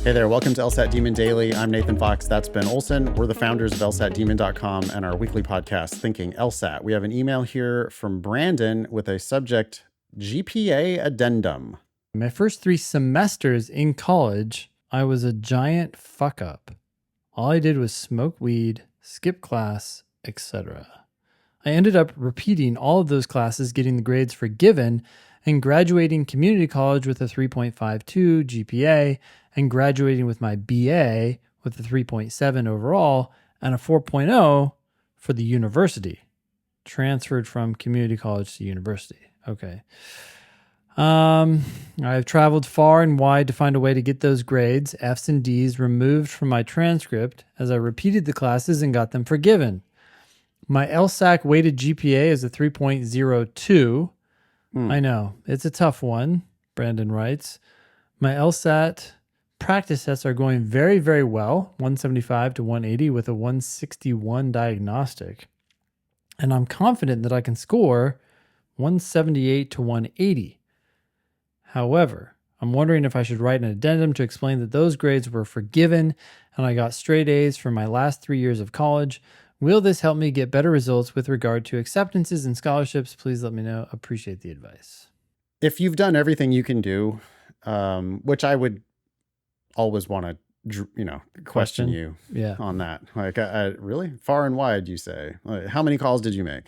Hey there, welcome to LSAT Demon Daily. I'm Nathan Fox. That's Ben Olson. We're the founders of LSATdemon.com and our weekly podcast, Thinking LSAT. We have an email here from Brandon with a subject, GPA addendum. My first 3 semesters in college, I was a giant fuck up. All I did was smoke weed, skip class, etc. I ended up repeating all of those classes, getting the grades forgiven, and graduating community college with a 3.52 GPA, and graduating with my BA with a 3.7 overall and a 4.0 for the university. Transferred from community college to university. Okay. I've traveled far and wide to find a way to get those grades, F's and D's, removed from my transcript as I repeated the classes and got them forgiven. My LSAC weighted GPA is a 3.02. I know, it's a tough one, Brandon writes. My LSAT practice tests are going very, very well, 175 to 180 with a 161 diagnostic. And I'm confident that I can score 178 to 180. However, I'm wondering if I should write an addendum to explain that those grades were forgiven and I got straight A's for my last 3 years of college. Will this help me get better results with regard to acceptances and scholarships? Please let me know. Appreciate the advice. If you've done everything you can do, which I would always want to, question you on that. Like, really? Far and wide, you say? Like, how many calls did you make?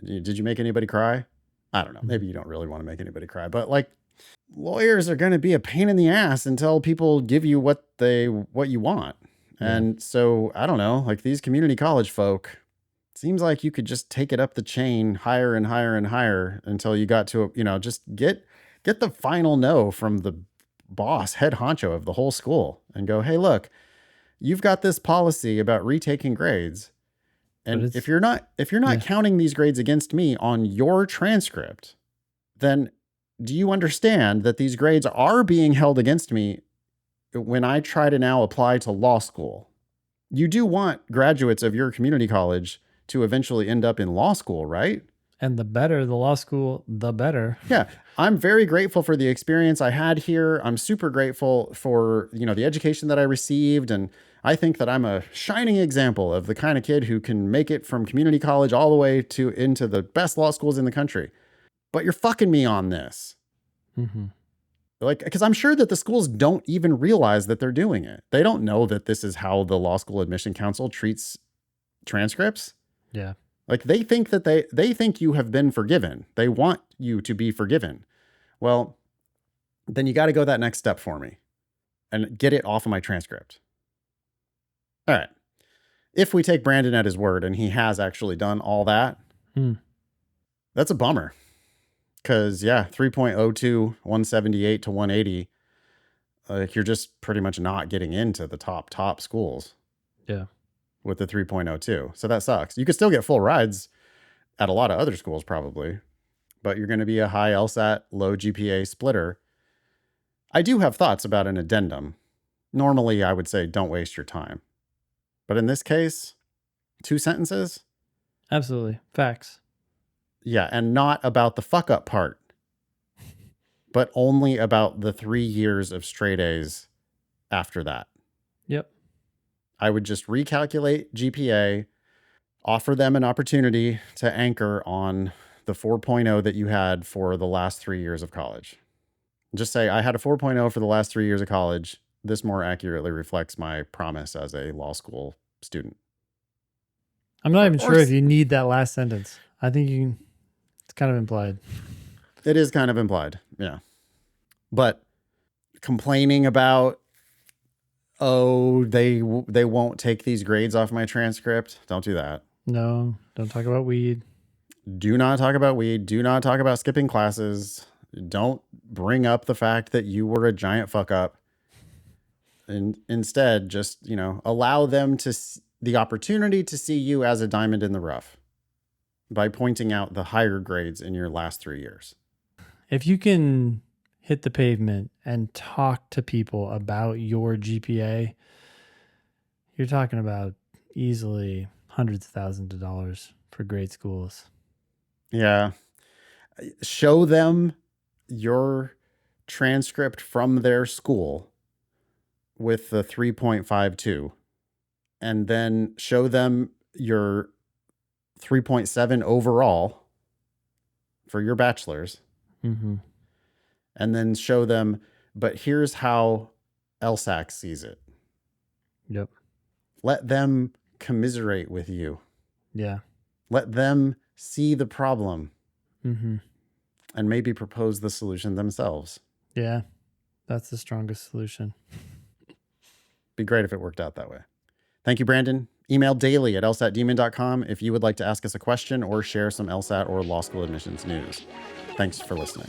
Did you make anybody cry? I don't know. Maybe you don't really want to make anybody cry, but like, lawyers are going to be a pain in the ass until people give you what you want. And so I don't know, like these community college folk, seems like you could just take it up the chain higher and higher and higher until you got to, just get the final no from the boss, head honcho of the whole school and go, hey, look, you've got this policy about retaking grades. And if you're not counting these grades against me on your transcript, then do you understand that these grades are being held against me when I try to now apply to law school? You do want graduates of your community college to eventually end up in law school, right? And the better the law school, the better. Yeah. I'm very grateful for the experience I had here. I'm super grateful for, the education that I received. And I think that I'm a shining example of the kind of kid who can make it from community college all the way into the best law schools in the country. But you're fucking me on this. Mm-hmm. Like, because I'm sure that the schools don't even realize that they're doing it. They don't know that this is how the Law School Admission Council treats transcripts. Yeah. Like they think that they think you have been forgiven. They want you to be forgiven. Well, then you got to go that next step for me and get it off of my transcript. All right. If we take Brandon at his word and he has actually done all that, that's a bummer. Because, 3.02, 178 to 180, like you're just pretty much not getting into the top schools. Yeah. With the 3.02. So that sucks. You could still get full rides at a lot of other schools probably, but you're going to be a high LSAT, low GPA splitter. I do have thoughts about an addendum. Normally, I would say don't waste your time. But in this case, 2 sentences? Absolutely. Facts. Yeah, and not about the fuck up part, but only about the 3 years of straight A's after that. Yep. I would just recalculate GPA, offer them an opportunity to anchor on the 4.0 that you had for the last 3 years of college. Just say, I had a 4.0 for the last 3 years of college. This more accurately reflects my promise as a law school student. I'm not even sure if you need that last sentence. I think it's kind of implied. It is kind of implied, yeah. But complaining about, they won't take these grades off my transcript, don't do that. No, don't talk about weed. Do not talk about weed. Do not talk about skipping classes. Don't bring up the fact that you were a giant fuck up. And instead, just, allow them the opportunity to see you as a diamond in the rough by pointing out the higher grades in your last 3 years. If you can hit the pavement and talk to people about your GPA, you're talking about easily hundreds of thousands of dollars for great schools. Yeah. Show them your transcript from their school with the 3.52 and then show them your 3.7 overall for your bachelor's, and then show them, but here's how LSAC sees it. Yep. Let them commiserate with you. Yeah. Let them see the problem Mm-hmm. and maybe propose the solution themselves. Yeah. That's the strongest solution. Be great if it worked out that way. Thank you, Brandon. Email daily at lsatdemon.com if you would like to ask us a question or share some LSAT or law school admissions news. Thanks for listening.